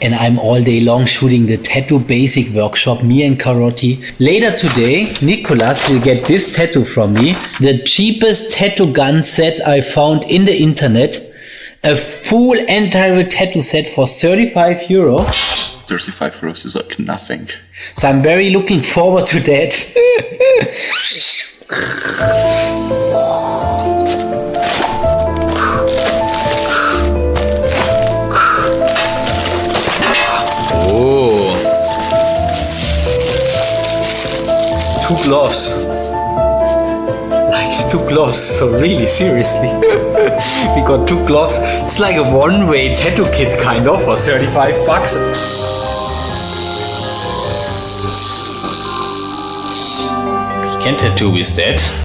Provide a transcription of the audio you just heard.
and I'm all day long shooting the tattoo basic workshop, me and Karotti. Later today, Nicolas will get this tattoo from me, the cheapest tattoo gun set I found in the internet, a full entire tattoo set for 35 euro. 35 euros is like nothing. So I'm very looking forward to that. Oh. 2 gloves. Like 2 gloves, so really seriously. We got 2 gloves. It's like a one-way tattoo kit kind of for 35 bucks. We can tattoo with that.